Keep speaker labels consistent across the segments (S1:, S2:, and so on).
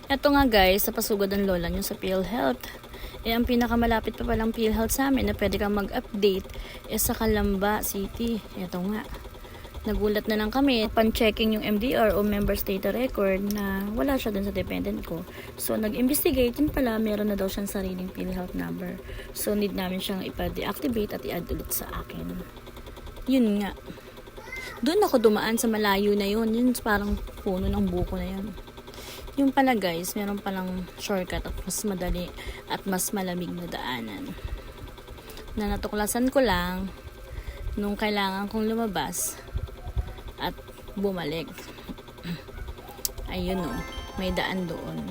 S1: Eto nga guys, sa pasugod ng lola nyo sa PhilHealth. Ang pinakamalapit pa palang PhilHealth sa amin na pwede kang mag-update sa Calamba City. Eto nga. Nagulat na lang kami pan-checking yung MDR o Members Data Record na wala siya dun sa dependent ko. So nag-investigate, yun pala meron na daw siyang sariling PhilHealth number. So need namin siyang ipa-deactivate at i-add ulit sa akin. Yun nga. Doon ako dumaan sa malayo na yun. Yun parang puno ng buko na yun. Yung pala guys, meron palang shortcut at mas madali at mas malamig na daanan. Na natuklasan ko lang nung kailangan kong lumabas at bumalik. Ayun o, may daan doon.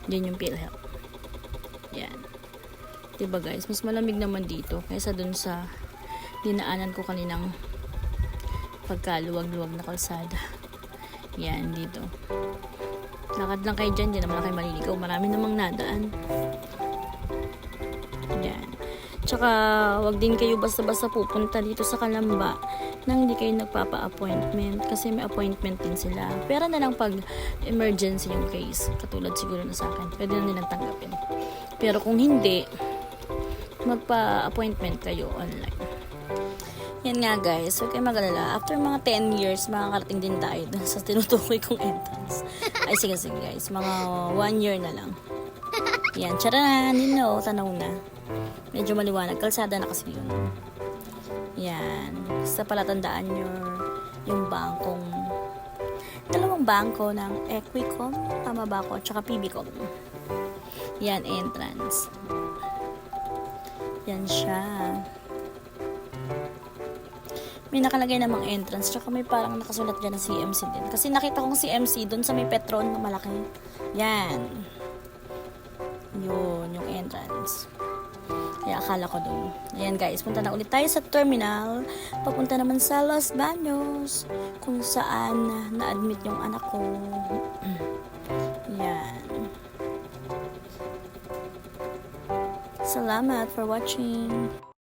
S1: Yun yung PhilHealth. Yan. Diba guys, mas malamig naman dito kaysa dun sa dinaanan ko kaninang pagkaluwag-luwag na kalsada. Yan, dito. Lakad lang kayo dyan, di naman kayo maliligaw. Marami namang nadaan. Yan. Tsaka, wag din kayo basta-basta pupunta dito sa Calamba nang hindi kayo nagpapa-appointment kasi may appointment din sila. Pero na lang pag emergency yung case, katulad siguro na sa akin, pwede na nilang tanggapin. Pero kung hindi, magpa-appointment kayo online. Yan nga guys, huwag kayo mag-alala. After mga 10 years, makakarating din tayo sa tinutukoy kong entrance. Ay sige guys, mga 1 year na lang. Yan, tsaran, tanaw na. Medyo maliwanag, kalsada na kasi yun. Yan, basta pala tandaan nyo yung bangkong, dalawang bangko ng Equicom, tama ba ako, tsaka PBCom. Yan, entrance. Yan siya. May nakalagay namang entrance, tsaka may parang nakasulat dyan na CMC din. Kasi nakita kong CMC doon sa may Petron na malaki. Yan. Yun, yung entrance. Kaya akala ko doon. Ayan guys, punta na ulit tayo sa terminal. Papunta naman sa Los Baños, kung saan na-admit yung anak ko. Yan. Salamat for watching.